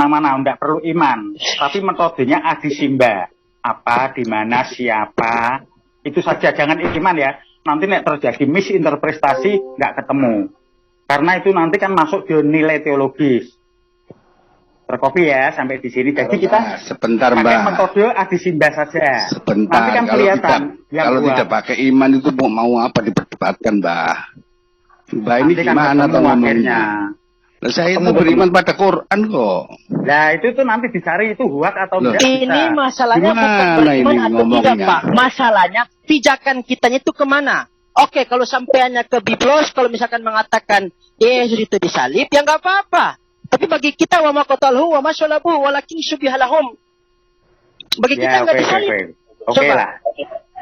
Nama-nama enggak perlu iman, tapi metodenya adi simba. Apa, di mana, siapa, itu saja, jangan iman ya. Nanti nek terjadi misinterpretasi nggak ketemu. Karena itu nanti kan masuk ke nilai teologis. Terkopi ya sampai di sini. Jadi kita sebentar pakai Mbak. metode adi simba saja. Sebentar. Nanti kan kelihatan. Kalau tidak pakai iman itu mau apa diperdebatkan Mbak? Mbak ini nanti kan gimana tuh ngomongnya? Nah, saya itu beriman pada Quran kok. Nah itu tuh nanti dicari itu huak atau tidak. Ini masalahnya Gimana bukan beriman ini atau tidak ngomongnya? Pak. Masalahnya pijakan kitanya itu kemana? Oke, kalau sampaiannya ke Biblos, kalau misalkan mengatakan Yesus itu disalib, ya nggak apa-apa. Tapi bagi kita wa ma qatalhu wa ma salabu walakin syubihalahum. Bagi kita nggak disalib. Oke lah.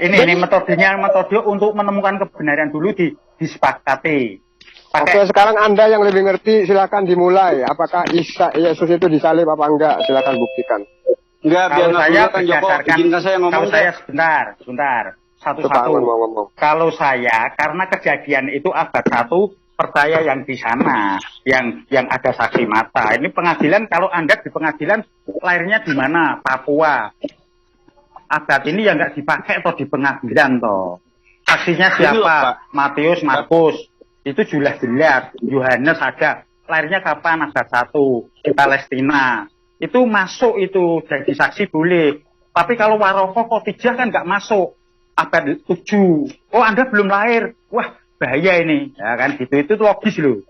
Ini metodenya metode untuk menemukan kebenaran dulu disepakati. Oke, sekarang Anda yang lebih ngerti, silakan dimulai. Apakah Yesus itu disalib apa enggak? Silakan buktikan. Enggak, biar saya kan Joko, izinkan saya ngomong. Kalau saya sebentar. Satu-satu. Kalau saya, karena kejadian itu abad 1, percaya yang di sana, yang ada saksi mata. Ini pengadilan, kalau Anda di pengadilan, lahirnya di mana? Papua. Abad ini yang nggak dipakai atau di pengadilan toh. Saksinya siapa? Matius, Markus. Itu jelas-jelas. Yohanes ada. Lahirnya kapan? Abad 1 di Palestina. Itu masuk itu jadi saksi boleh. Tapi kalau Waroko Khotijah kan nggak masuk. Abad 7. Oh Anda belum lahir. Wah bahaya ini. Ya kan gitu. Itu logis loh.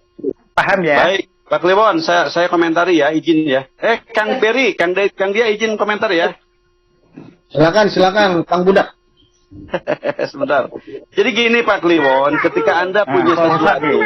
Paham ya? Baik. Pak Kliwon, saya komentari ya, izin ya. Kang Berry, Kang dia izin komentar ya. Silakan, Kang Budak. Sebentar. Jadi gini Pak Kliwon, ketika Anda punya sesuatu,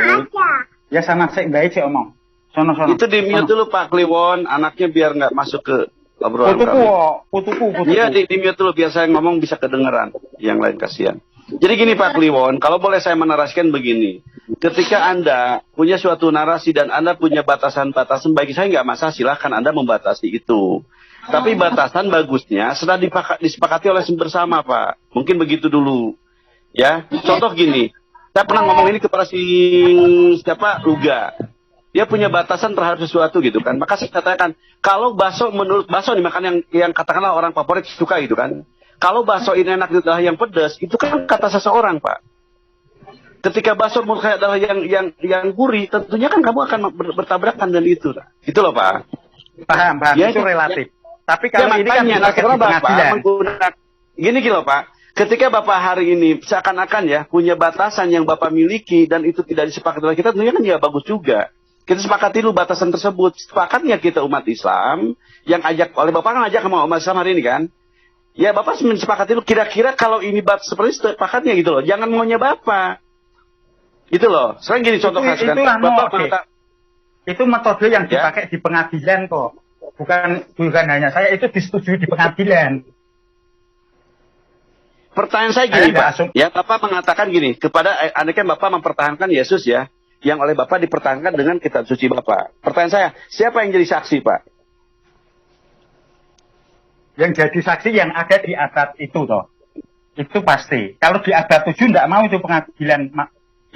ya sama sih baik sih omong. Sono. Itu di mute dulu Pak Kliwon, anaknya biar nggak masuk ke obrolan kami. Putuku. Iya di mute dulu biar saya ngomong bisa kedengeran. Yang lain kasihan. Jadi gini Pak Kliwon, kalau boleh saya menarasikan begini. Ketika Anda punya suatu narasi dan Anda punya batasan-batasan, bagi saya nggak masalah, silahkan Anda membatasi itu. Tapi batasan bagusnya setelah disepakati oleh bersama Pak. Mungkin begitu dulu. Ya, contoh gini. Saya pernah ngomong ini kepada siapa? Luga. Dia punya batasan terhadap sesuatu gitu kan. Maka saya katakan, kalau bakso menurut bakso nih makan yang katakanlah orang favorit suka gitu kan. Kalau bakso ini enak itu adalah yang pedas, itu kan kata seseorang Pak. Ketika bakso menurut saya adalah yang gurih, tentunya kan kamu akan bertabrakan dengan itu. Itu loh Pak. Paham. Ya, itu relatif. Tapi kalau ini kan menggunakan gini loh Pak. Ketika Bapak hari ini seakan-akan ya punya batasan yang Bapak miliki dan itu tidak disepakati oleh kita, tentunya kan ya bagus juga. Kita sepakati dulu batasan tersebut. Sepakatnya kita umat Islam yang ajak oleh Bapak kan ajak sama umat Islam hari ini kan. Ya Bapak sepakati dulu kira-kira kalau ini batas seperti itu sepakatnya gitu loh. Jangan maunya Bapak. Gitu loh. Selain gini contoh khas kan. Itu metode yang dipakai di pengadilan kok. Bukan hanya saya, itu disetujui di pengadilan. Pertanyaan saya gini Pak, ya Bapak mengatakan gini, kepada andai kan Bapak mempertahankan Yesus ya, yang oleh Bapak dipertahankan dengan kitab suci Bapak. Pertanyaan saya, siapa yang jadi saksi Pak? Yang jadi saksi yang ada di abad itu toh. Itu pasti. Kalau di abad 7 tidak mau itu pengadilan.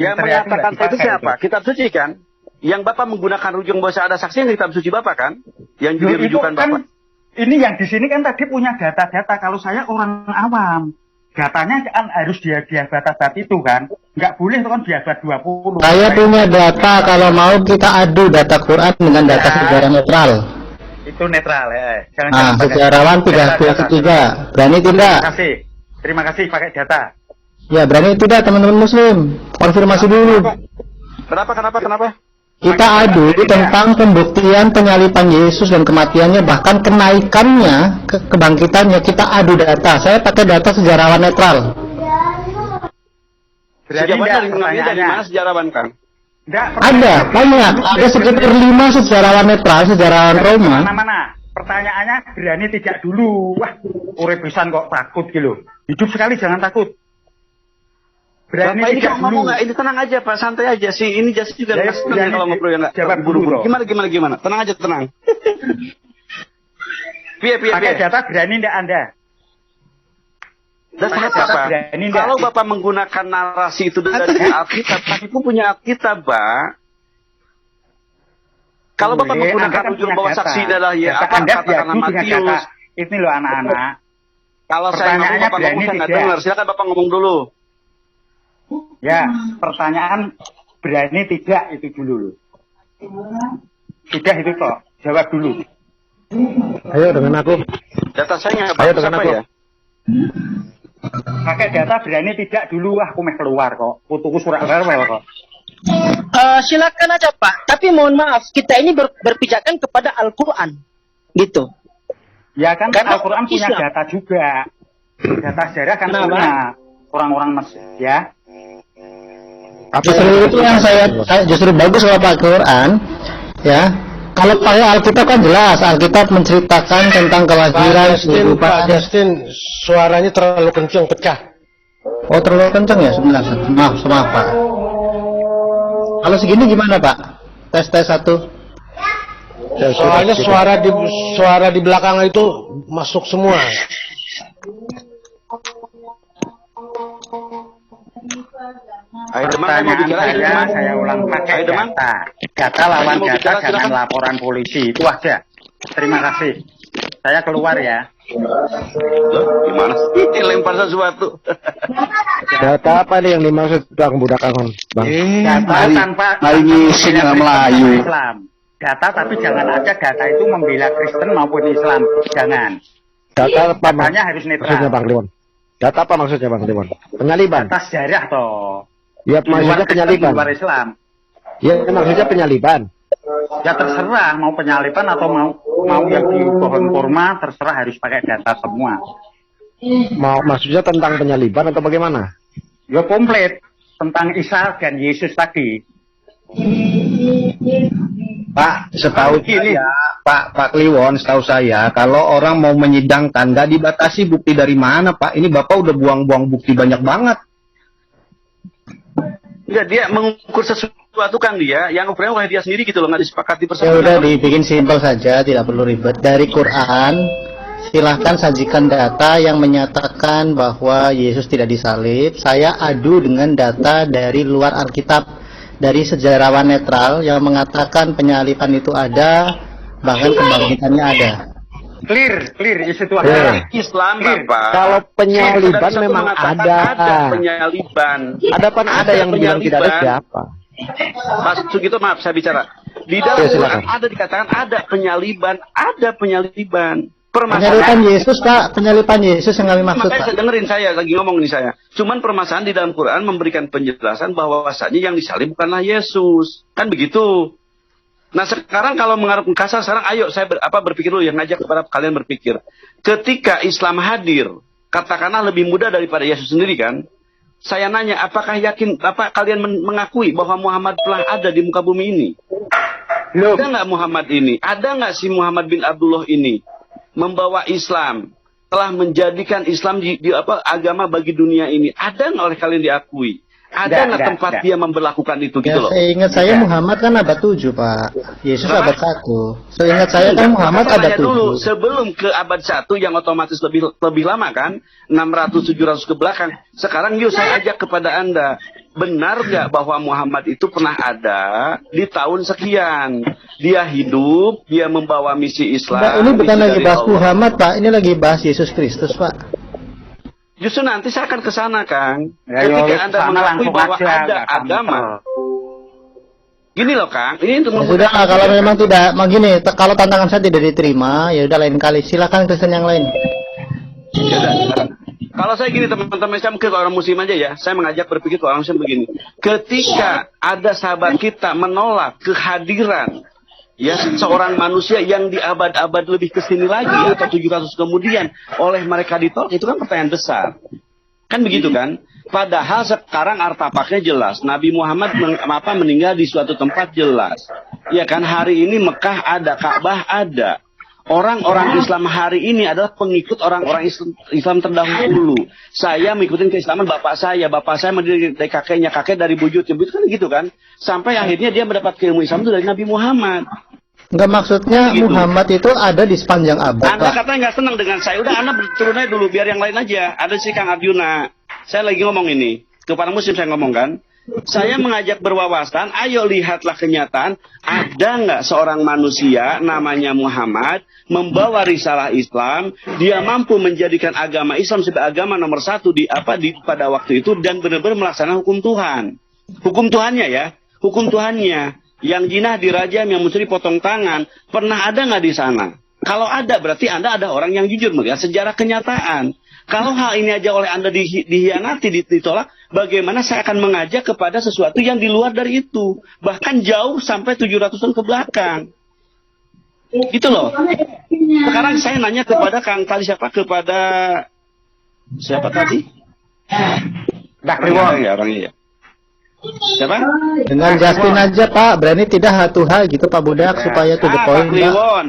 Yang mengatakan itu siapa? Kitab suci kan? Yang Bapak menggunakan ujung bahasa ada saksi yang kitab suci Bapak kan? Yang juga rujukan kan, Bapak. Ini yang di sini kan tadi punya data-data. Kalau saya orang awam, datanya kan harus di abad itu kan. Nggak boleh itu kan di abad 20. Saya punya data, kalau mau kita adu data Quran dengan data sejarah netral. Itu netral ya. Sejarawan 323. Berani tidak? Terima kasih pakai data. Ya berani tidak teman-teman muslim? Konfirmasi dulu. Kenapa? Kita adu tentang pembuktian penyalipan Yesus dan kematiannya, bahkan kenaikannya, kebangkitannya. Kita adu data. Saya pakai data sejarawan netral. Sejarawan dari mana sejarawan Kang? Ada, banyak. Ada sekitar 5 sejarawan netral, sejarawan Roma. Mana? Pertanyaannya berani tidak dulu. Wah, urip pisan kok takut gitu. Hidup sekali jangan takut. Berani Bapak ini tidak ngomong nggak? Ini tenang aja Pak, santai aja sih. Ini jasa juga nggak senang kalau ngobrol yang nggak buru-buru. Gimana? Tenang aja, tenang. Pakai data berani tidak Anda? Dan apa? Kalau Bapak menggunakan narasi itu dari Alkitab, tapi pun punya Alkitab, Pak. Kalau Bapak Boleh, menggunakan Anda kan ujung punya bahwa data. saksi adalah ya Data apa Anda katakanlah diadu dengan data. Matius. Ini loh anak-anak. Kalau saya ngomong Pertanyaannya Bapak ngomong berani saya nggak tidak? dengar. Silakan Bapak ngomong dulu. Ya, pertanyaan berani tidak itu dulu loh. Tidak itu kok. Jawab dulu. Ayo dengan aku. Data saya nggak Ayo bagus dengan apa aku. ya? Pakai data berani tidak dulu, aku meh keluar kok. Putuku surat rewel kok. Silakan aja Pak. Tapi mohon maaf, kita ini berpijakan kepada Al-Quran. Gitu. Ya kan Karena Al-Quran punya Islam. data juga. Data sejarah kan Kenapa? punya orang-orang Mesir ya. Justru itu yang saya justru bagus kalau pakai Quran, ya. Kalau pakai Alkitab kan jelas, Alkitab menceritakan tentang kelahiran, Pak Justin, suaranya terlalu kencang, pecah. Oh, terlalu kencang ya sebenarnya. Maaf Pak. Kalau segini gimana Pak? Tes 1. Soalnya suara di belakang itu masuk semua. Ayo Demang, saya mau Pertanyaan bicara. Ayo Demang. saya ulang pakai Ayo Demang. data. Data lawan Saya mau data, bicara, jangan silakan. laporan polisi. Itu aja. Terima kasih. Saya keluar ya. Loh, gimana sih? Lempar sesuatu. Data apa nih yang dimaksud budak Bang? Data tanpa hari ngisi membela nggak Kristen Melayu. sama Islam. Data tapi jangan ada data itu membela Kristen maupun Islam. Jangan. Data apa Datanya harus netral. maksudnya Bang Liwon? Data apa maksudnya Bang Liwon? Penyaliban. Data sejarah toh. Ya Di luar maksudnya Kristen, penyaliban. di luar Islam. Ya maksudnya penyaliban. Ya terserah mau penyaliban atau mau yang di pohon kurma, terserah harus pakai data semua. Maksudnya tentang penyaliban atau bagaimana? Ya komplit tentang Isa dan Yesus tadi. Pak, setahu saya, Pak Kliwon, setahu saya, kalau orang mau menyidangkan, nggak dibatasi bukti dari mana, Pak. Ini Bapak udah buang-buang bukti banyak banget. Enggak, dia mengukur sesuatu kan dia, yang ukurannya oleh dia sendiri gitu loh, nggak disepakati Ya bersama. udah dibikin simpel saja, tidak perlu ribet. Dari Quran, silahkan sajikan data yang menyatakan bahwa Yesus tidak disalib. Saya adu dengan data dari luar Alkitab, dari sejarawan netral yang mengatakan penyaliban itu ada, bahkan kebangkitannya ada. Clear isu itu Ya. ada. Islam, Clear. Bapak. Kalau penyaliban Saudara satu memang mengatakan ada. Ada penyaliban. Ada Ada yang bilang tidak ada penyaliban. siapa? Mas Sugito, maaf saya bicara. Di dalam Ya, silakan. Quran ada dikatakan ada penyaliban. Penyaliban Permasalahan. Yesus, Pak. Penyaliban Yesus yang kami maksud, Makanya Pak. saya dengerin, saya lagi ngomong nih saya. Cuman permasalahan di dalam Quran memberikan penjelasan bahwasanya yang disalib bukanlah Yesus. Kan begitu. Nah sekarang kalau mengarah kasar, sekarang ayo saya berpikir dulu, yang ngajak kepada kalian berpikir. Ketika Islam hadir, katakanlah lebih mudah daripada Yesus sendiri kan? Saya nanya, apakah yakin, kalian mengakui bahwa Muhammad telah ada di muka bumi ini? Loh, Ada nggak Muhammad ini? Ada nggak si Muhammad bin Abdullah ini membawa Islam, telah menjadikan Islam agama bagi dunia ini? Ada nggak oleh kalian diakui? Ada nggak tempat dia memberlakukan itu Ya, gitu loh? seingat saya Muhammad kan abad 7, Pak. Yesus abad 1. Seingat saya kan Muhammad Maka abad tanya dulu, 7. sebelum ke abad 1 yang otomatis lebih lama kan, 600-700 ke belakang. Sekarang yuk saya ajak kepada Anda, benar nggak bahwa Muhammad itu pernah ada di tahun sekian? Dia hidup, dia membawa misi Islam. Nah, ini bukan misi lagi dari bahas Allah. Muhammad, Pak. Ini lagi bahas Yesus Kristus, Pak. Justru nanti saya akan ke sana, Kang. Ya, Ketika yo, Anda sana mengakui langsung bahwa aja, ada nggak akan agama. Gini loh, Kang. Ini untuk Ya sudah, kalau memang tidak, begini, kalau tantangan saya tidak diterima, ya udah lain kali. Silakan Kristen yang lain. Ya udah. Kalau saya gini teman-teman, saya mungkin ke orang muslim aja ya. Saya mengajak berpikir ke orang muslim begini. Ketika ada sahabat kita menolak kehadiran ya seorang manusia yang di abad-abad lebih kesini lagi atau 700 kemudian oleh mereka ditolak, itu kan pertanyaan besar. Kan begitu kan? Padahal sekarang artefaknya jelas. Nabi Muhammad meninggal di suatu tempat jelas. Ya kan, hari ini Mekah ada, Ka'bah ada. Orang-orang Islam hari ini adalah pengikut orang-orang Islam terdahulu. Saya mengikuti keislaman bapak saya mendiri dari kakeknya, kakek dari buyutnya, kan gitu kan? Sampai akhirnya dia mendapat ilmu Islam itu dari Nabi Muhammad. Enggak, maksudnya Gitu. Muhammad itu ada di sepanjang abad, Anda Pak. katanya nggak senang dengan saya. Udah, Anda turun aja dulu, biar yang lain aja. Ada si Kang Arjuna. Saya lagi ngomong ini. Kepada muslim saya ngomong kan. Saya mengajak berwawasan, ayo lihatlah kenyataan, ada nggak seorang manusia namanya Muhammad membawa risalah Islam, dia mampu menjadikan agama Islam sebagai agama nomor 1 pada waktu itu dan benar-benar melaksanakan hukum Tuhan. Hukum Tuhannya ya, hukum Tuhannya. Yang jinah dirajam, yang mencuri potong tangan, pernah ada nggak di sana? Kalau ada, berarti Anda ada orang yang jujur melihat sejarah kenyataan. Kalau hal ini aja oleh Anda dihianati, ditolak, bagaimana saya akan mengajak kepada sesuatu yang di luar dari itu? Bahkan jauh sampai 700 tahun ke belakang. Gitu loh. Sekarang saya nanya kepada Kang tadi siapa? Kepada siapa tadi? Mbak Kliwon. Ya, orangnya ya. Siapa? Dengan Justin aja Pak, berani tidak hatuha gitu Pak Budak supaya to the point.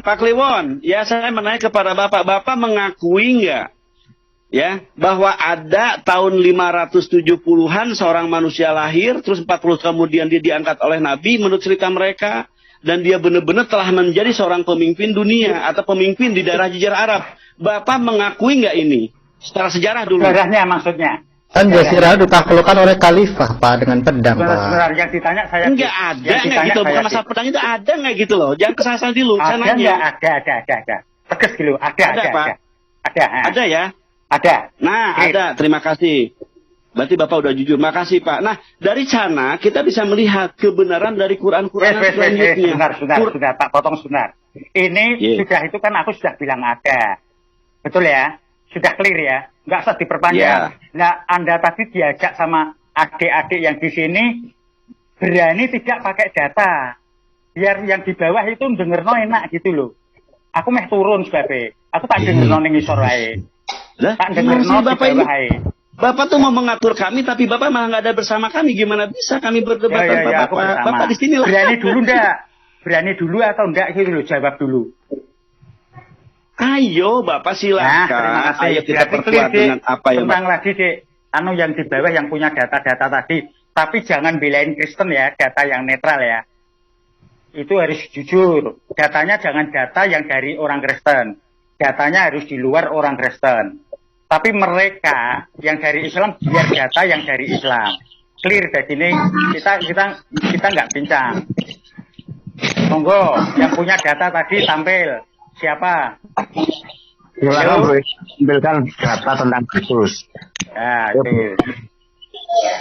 Pak Kliwon, ya saya menanya kepada Bapak mengakui nggak? Ya, bahwa ada tahun 570-an seorang manusia lahir, terus 40 kemudian dia diangkat oleh Nabi menurut cerita mereka, dan dia benar-benar telah menjadi seorang pemimpin dunia atau pemimpin di daerah Jazirah Arab. Bapak mengakui nggak ini? Secara sejarah dulu. Sejarahnya maksudnya. Kan Jazirah ditaklukkan oleh khalifah Pak dengan pedang Pak. Sebenarnya yang ditanya saya nggak ada nggak gitu, bukan masalah pedang itu ada nggak gitu loh? Jangan kesasar dulu. Ada nggak? Ada. Tegas gitu. Ada. Pak. Ada ya. Ada. Nah, ada. Terima kasih. Berarti Bapak udah jujur. Makasih, Pak. Nah, dari sana kita bisa melihat kebenaran dari Quran-Quran selanjutnya. Sebentar, Pak. Potong sebentar. Ini sudah itu kan aku sudah bilang ada. Betul ya? Sudah clear ya? Nggak usah diperpanjang. Nah, Anda tadi diajak sama adik-adik yang di sini berani tidak pakai data. Biar yang di bawah itu dengerno enak gitu loh. Aku meh turun sebabnya. Aku tak dengerno ning isor wae. Tak dengerno Bapak ini. Bapak tuh mau mengatur kami, tapi Bapak malah nggak ada bersama kami. Gimana bisa kami berdebat tanpa Bapak? Bapak di sini lah. Berani dulu enggak? Berani dulu atau enggak gitu loh? Jawab dulu. Ayo Bapak silakan. Nah, ayo kita perkuat dengan apa yang tentang lagi Dek. Anu yang di bawah yang punya data-data tadi. Tapi jangan belain Kristen ya, data yang netral ya. Itu harus jujur. Datanya jangan data yang dari orang Kristen. Datanya harus di luar orang Kristen. Tapi mereka yang dari Islam biar data yang dari Islam. Clear dari ini kita nggak bincang. Monggo yang punya data tadi tampil. Siapa? Ambilkan data tentang Yesus. Nah, itu.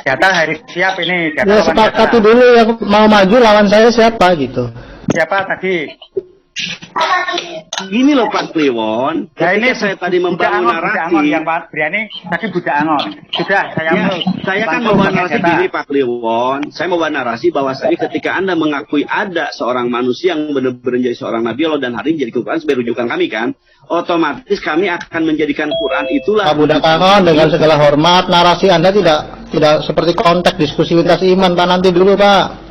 Data harus siap ini. Ya sepakati dulu yang mau maju lawan saya siapa gitu. Siapa tadi? Gini loh Pak Kliwon. Nah, ini saya tadi membangun narasi. Yang Pak Briani tadi Budak Angon. Sudah saya kan membawa narasi gini Pak Kliwon. Saya membawa narasi bahwasanya ketika Anda mengakui ada seorang manusia yang benar-benar menjadi seorang nabi Allah dan hari ini jadi Quran sebagai rujukan kami kan, otomatis kami akan menjadikan Quran itulah. Pak Budak Angon, dengan segala hormat, narasi Anda tidak seperti konteks diskusi lintas iman Pak, nanti dulu Pak.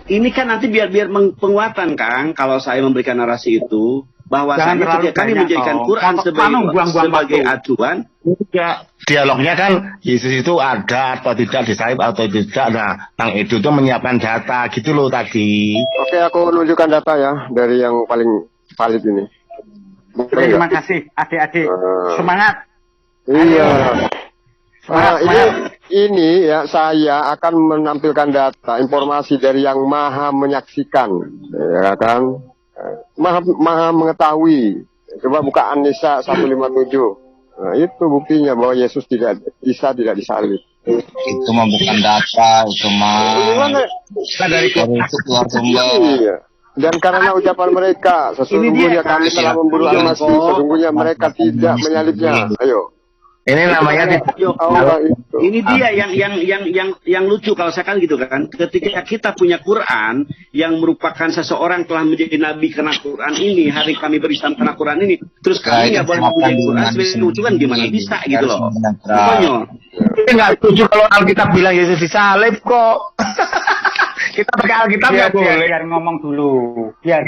Ini kan nanti biar penguatan Kang, kalau saya memberikan narasi itu, bahwasanya ketika kami menjadikan Quran sebagai acuan. Ya, dialognya kan Yesus itu ada atau tidak, disalib atau tidak. Nah, Kang Edo itu menyiapkan data gitu loh tadi. Oke, aku menunjukkan data ya dari yang paling valid ini. Terima kasih adik-adik. Semangat. Iya. Ini ya saya akan menampilkan data informasi dari yang maha menyaksikan, ya kan, maha mengetahui. Coba buka An-Nisa 157. Nah, itu buktinya bahwa Yesus tidak disalib. Itu mah bukan data, itu mah dari keluar sumber. Iya. Dan karena ucapan mereka, sesungguhnya kami telah memburu Al-Masih, sesungguhnya mereka tidak menyalibnya. Ayo. Ini namanya ini dia yang lucu kalau saya kan gitu kan. Ketika kita punya Quran yang merupakan seseorang telah menjadi nabi karena Quran ini, hari kami berislam karena Quran ini, terus kami nggak boleh mempunyai Quran sebagai lucu kan gimana bisa gitu loh. Pokoknya nggak setuju kalau Alkitab bilang Yesus disalib kok. Kita pakai Alkitab nggak boleh. Biar ngomong dulu. Biar.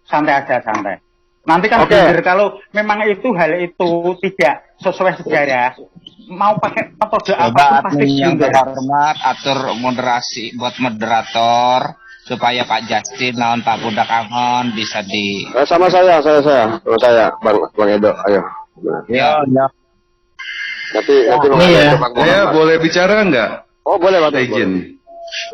Santai aja, santai. Nanti kan benar kalau memang hal itu tidak sesuai sejarah, mau pakai metode apa pasti yang terhormat atur moderasi buat moderator supaya Pak Justin lawan Pak Budak Angon bisa di. Sama saya, Bang Edo, ayo. Ya. Nanti ya. boleh bicara nggak? Oh boleh Pak. Minta izin.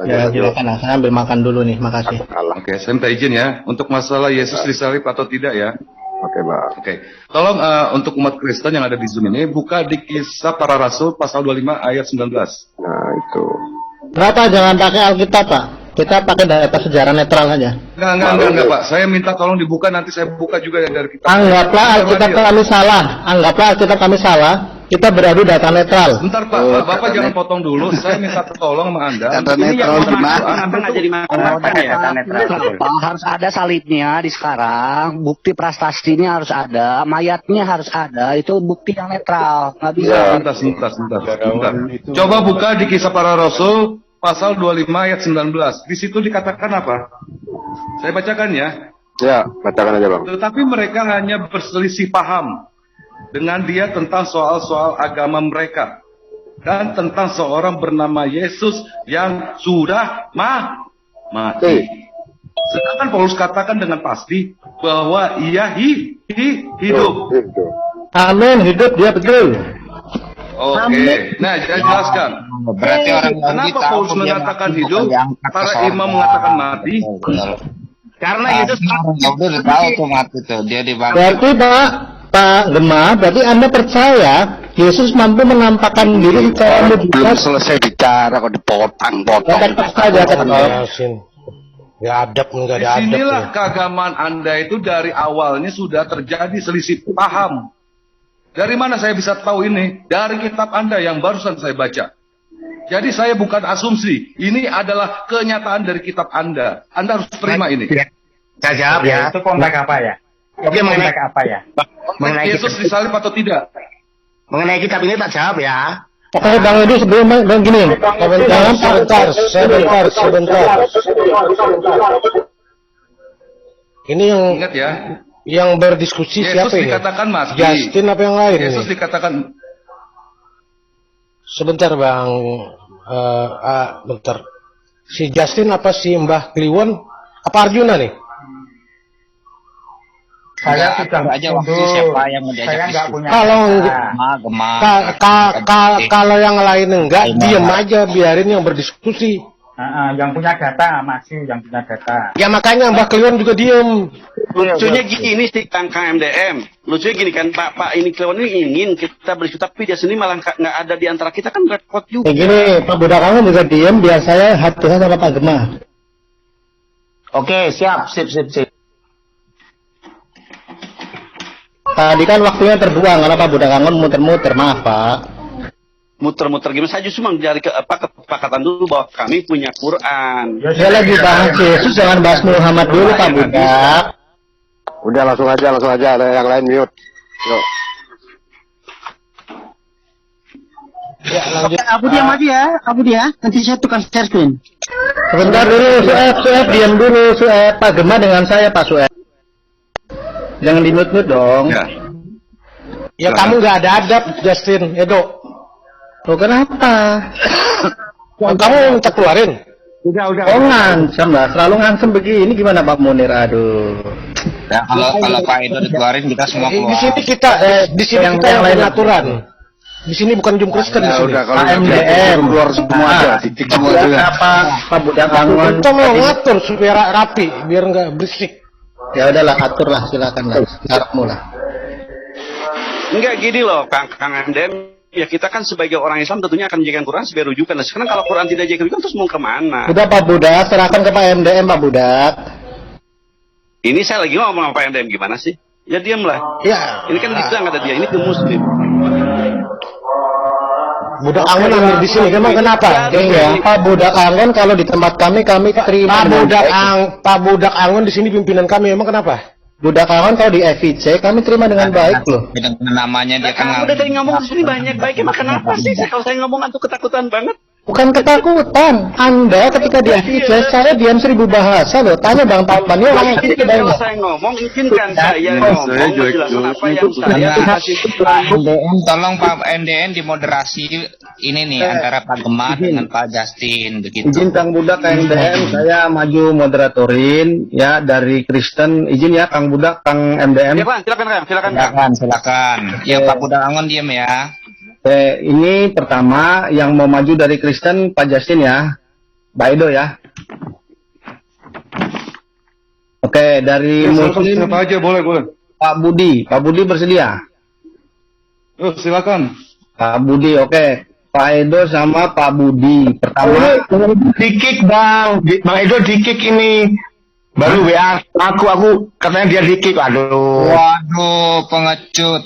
Ya, silakan lah. Saya ambil makan dulu nih. Makasih. Oke, saya minta izin ya untuk masalah Yesus disalib atau tidak ya. Oke Pak. Oke, tolong untuk umat Kristen yang ada di Zoom ini buka di Kisah Para Rasul pasal 25 ayat 19. Nah itu. Berapa jangan pakai Alkitab, Pak. Kita pakai data sejarah netral aja. Enggak, Pak. Saya minta tolong dibuka, nanti saya buka juga yang dari kita. Anggaplah Alkitab kami salah. Anggaplah Alkitab kami salah. Kita beradu data netral. Bentar Pak, Bapak jangan potong dulu. Saya minta tolong sama Anda. Data netral gimana? Kenapa nggak jadi makan ya data netral? Harus ada salibnya di sekarang, bukti prestasinya harus ada, mayatnya harus ada, itu bukti yang netral, nggak bisa. Sebentar. Coba buka di Kisah Para Rasul pasal 25 ayat 19. Di situ dikatakan apa? Saya bacakan ya. Ya, bacakan aja Bang. Tetapi mereka hanya berselisih paham dengan dia tentang soal-soal agama mereka dan tentang seorang bernama Yesus yang sudah mati. Sedangkan Paulus katakan dengan pasti bahwa ia hidup. Amin, hidup dia betul. Oke, nah jelaskan. Berarti orang Yahudi Kenapa tahu Paulus dia mengatakan mati, hidup, bukan diangkat ke para sorga. imam mengatakan mati? Karena Yesus Orang Yahudi udah tahu tuh mati tuh, dia dibangun. Berarti Pak Gema, berarti Anda percaya Yesus mampu menampakkan diri secara Belum mujizat. selesai bicara kok dipotong-potong. Tetap saja tetap. Nggak adab, nggak ada adab. Disinilah keagamaan Anda itu dari awalnya sudah terjadi selisih paham. Dari mana saya bisa tahu ini? Dari kitab Anda yang barusan saya baca. Jadi saya bukan asumsi. Ini adalah kenyataan dari kitab Anda. Anda harus terima ini. Saya jawab ya. itu konteks apa ya? Oke, mengenai Konteks apa ya? mengenai Yesus kitab, disalib atau tidak? mengenai kitab ini tak jawab ya. Oke Bang Edi sebelum Bang gini. Jangan sebentar. Ini Ingat ya. yang berdiskusi Yesus siapa ini? dikatakan mati. Justin apa yang lain Yesus ini? dikatakan Sebentar Bang, bentar. Si Justin apa si Mbah Kliwon? Apa Arjuna nih? Saya Nggak, sudah atur aja waktu mundur. siapa yang mau diajak Saya nggak diskusi. punya Kalau data. kalau yang lain enggak, diem aja, biarin yang berdiskusi. Yang punya data masih yang punya data. Ya makanya Mbah Kliwon juga diem. Lucunya gini sih Kang MDM. Lucunya gini kan Pak ini Kliwon ini ingin kita berdiskusi tapi dia sendiri malah nggak ada di antara kita kan repot juga. Kayak gini, Pak Budak kamu juga diem biar saya hati-hati sama Pak Gema. Oke, siap. Tadi kan waktunya terbuang karena Pak Budak Kangen muter-muter, maaf Pak. Muter-muter gimana? Saya justru mencari kesepakatan dulu bahwa kami punya Quran. Saya lagi bahas Yesus, jangan bahas Muhammad dulu Pak Budak. Udah langsung aja ada yang lain mute. Yuk. Ya lanjut. Aku diam aja ya, aku dia. Nanti saya tukar share screen. Sebentar dulu, Sueb diam dulu, Sueb. Pak Gema dengan saya Pak Sueb. Jangan di-mute dong. Ya kamu nggak ada adab Justin, Edo. Oh kenapa? Kamu minta keluarin. Udah. Oh ngancem lah, selalu ngancem begini gimana Pak Munir? Aduh. Ya, kalau Pak Edo dikeluarin kita semua Di keluar. sini kita yang lain aturan. Di sini bukan Jum Kristen di Ya sini. udah kalau KMDM. keluar semua aja, titik semua aja. Apa Pak Budak Kangen? Kita mau ngatur supaya rapi, biar nggak berisik. Ya udahlah, atur lah, silakan lah. Harapmu lah. Enggak gini loh Kang MDM. Ya kita kan sebagai orang Islam tentunya akan menjadikan Quran sebagai rujukan. Nah, sekarang kalau Quran tidak jadi rujukan terus mau kemana? Udah Pak Budak, serahkan ke Pak MDM Pak Budak. Ini saya lagi ngomong sama Pak MDM gimana sih? Ya diamlah. Ya. Ini kan dibilang kata dia, ini ke Muslim. Budak Angon ambil di sini, emang kenapa? Iya, Pak Budak Angon kalau di tempat kami terima. Pak Budak Angon di sini pimpinan kami, emang kenapa? Budak Angon kalau di FIC kami terima dengan baik loh. Dengan namanya dia kan Udah tadi ngomong di sini banyak baik, emang kenapa sih? Kalau saya ngomong antum ketakutan banget. Bukan ketakutan. Anda ketika di FIC saya diam 1000 bahasa loh. Tanya Bang Taman, ini orang FIC Kalau banyak. saya ngomong, izinkan saya ngomong menjelaskan apa yang saya kasih. Pak MDM, tolong Pak MDM dimoderasi ini nih antara Pak Gema dengan Pak Justin begitu. Izin Kang Budak KMDM, saya maju moderatorin ya dari Kristen. Izin ya Kang Budak, Kang MDM. Silakan. Silakan. Ya Pak Budak Angon diem ya. Ini pertama yang mau maju dari Kristen Pak Justin ya, Pak Edo ya. Oke, dari Muslim siapa aja boleh. Pak Budi bersedia? Silakan. Pak Budi, oke. Pak Edo sama Pak Budi. Pertama Di-kick Bang Edo di-kick ini. Baru WA aku katanya dia di-kick. Aduh. Waduh, pengecut.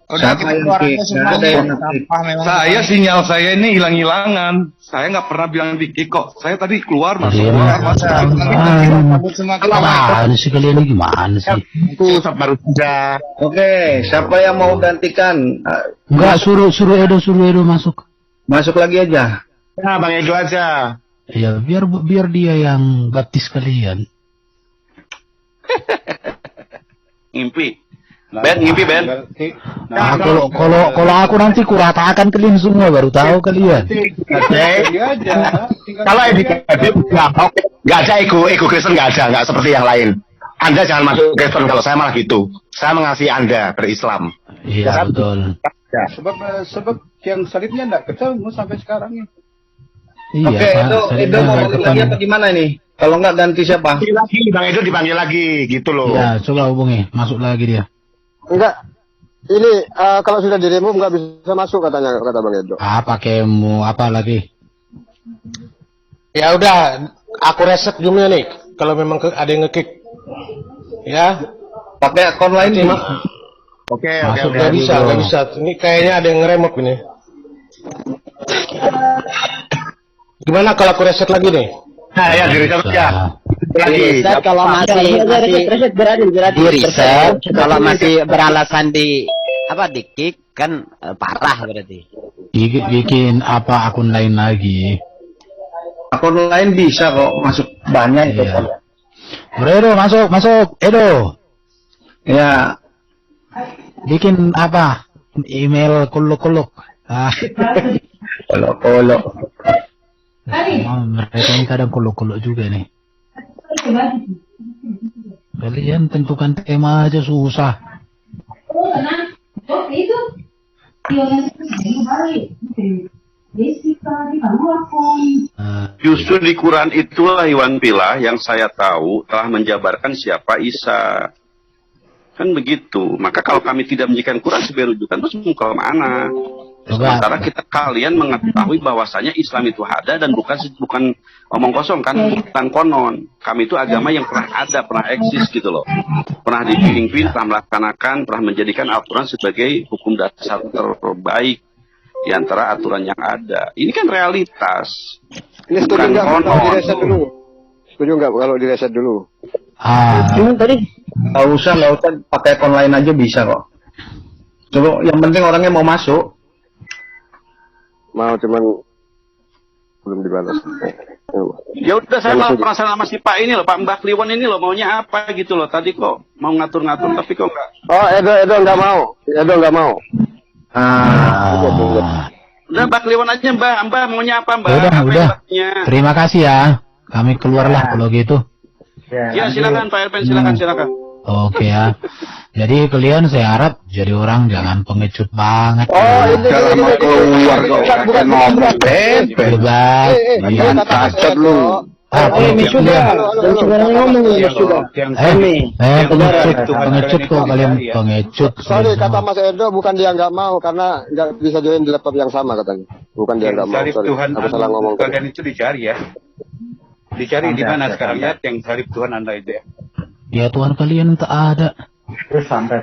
Udah Siapa kita yang keluar kick? aja semua Nggak ada deh. yang Sampah memang. Saya sinyal saya ini hilang-hilangan. Saya nggak pernah bilang di kick kok. Saya tadi keluar masuk. Cabut semua keluar. Gimana sih kalian ini gimana sih? Itu baru saja. Oke, siapa yang mau gantikan? Enggak, suruh Edo masuk. Masuk lagi aja. Nah, Bang Edo aja. Ya, biar dia yang baptis kalian. Ngimpi. Ben, ngimpi Ben. Nah, kalau aku nanti kuratakan kalian semua baru tahu kalian. Kalau edukasi nggak ada ego Kristen nggak seperti yang lain. Anda jangan masuk Kristen kalau saya malah gitu. Saya mengasihi Anda berislam. Iya betul. Sebab yang salibnya enggak ketemu sampai sekarang ini. Iya. Oke, Edo mau balik lagi apa gimana nih? Kalau nggak ganti siapa? Bang Edo dipanggil lagi gitu loh. Ya, coba hubungi, masuk lagi dia. Enggak. Ini kalau sudah diremove nggak bisa masuk katanya, kata Bang Edo. Pakai mau apa lagi? Ya udah, aku reset dulu nih. Kalau memang ada yang nge-kick, ya. Pakai akun lain nih. Oke. Nggak bisa. Ini kayaknya ada yang nge-remove ini. Gimana kalau aku reset lagi nih? Nah, ya di reset ya. Lagi. Kalau masih reset, kalau masih beralasan di kick kan parah berarti. Bikin apa akun lain lagi? Akun lain bisa kok masuk banyak itu. Iya. Edo masuk Edo. Ya. Bikin apa? Email kuluk-kuluk. Kolok. Mereka ini kadang kuluk-kuluk juga nih. Kalian tentukan tema aja susah. Justru di Quran itulah Iwan Pila yang saya tahu telah menjabarkan siapa Isa. Kan begitu. Maka kalau kami tidak menjadikan Quran sebagai rujukan, terus mau ke mana? Sementara kalian mengetahui bahwasanya Islam itu ada dan bukan omong kosong kan, bukan konon. Kami itu agama yang pernah ada, pernah eksis gitu loh. Pernah dipimpin, pernah melaksanakan, pernah menjadikan Al-Quran sebagai hukum dasar terbaik di antara aturan yang ada. Ini kan realitas. Ini setuju nggak kalau direset dulu? Setuju nggak kalau direset dulu? Tadi nggak usah pakai akun lain aja bisa kok. Coba yang penting orangnya mau masuk. Mau cuman belum dibalas. Ya udah saya mau penasaran sama si Pak ini loh, Pak Mbah Kliwon ini loh, maunya apa gitu loh. Tadi kok mau ngatur-ngatur tapi kok enggak. Oh, Edo nggak mau. Udah Mbah Kliwon aja Mbah maunya apa Mbah? Udah. Terima kasih ya. Kami keluarlah kalau gitu. Ya silakan Pak Erpen, silakan. Oke ya. Jadi kalian saya harap jadi orang jangan pengecut banget. Oh, ini keluar kok. Bebas. Jangan kacet lu. Pengecut kok kalian pengecut. Sorry, kata Mas Edo bukan dia nggak mau karena nggak bisa join di laptop yang sama katanya. Bukan dia nggak mau. Sorry, aku salah ngomong. Kalian itu dicari ya. Dicari di mana sekarang ya yang salib Tuhan Anda itu ya? Ya Tuhan kalian tak ada. Santai.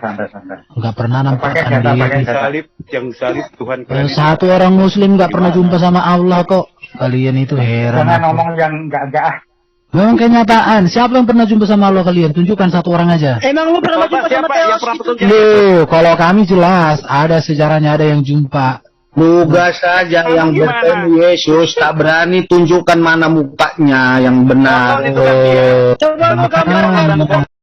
Enggak pernah nampakkan diri. Yang salib Tuhan. Satu orang Muslim enggak pernah jumpa sama Allah kok. Kalian itu heran. Jangan ngomong yang enggak. Memang kenyataan. Siapa yang pernah jumpa sama Allah kalian? Tunjukkan satu orang aja. Emang lu pernah jumpa sama Teos? Loh, kalau kami jelas ada sejarahnya, ada yang jumpa. Moga saja yang bertemu Yesus tak berani tunjukkan mana mukanya yang benar. Coba buka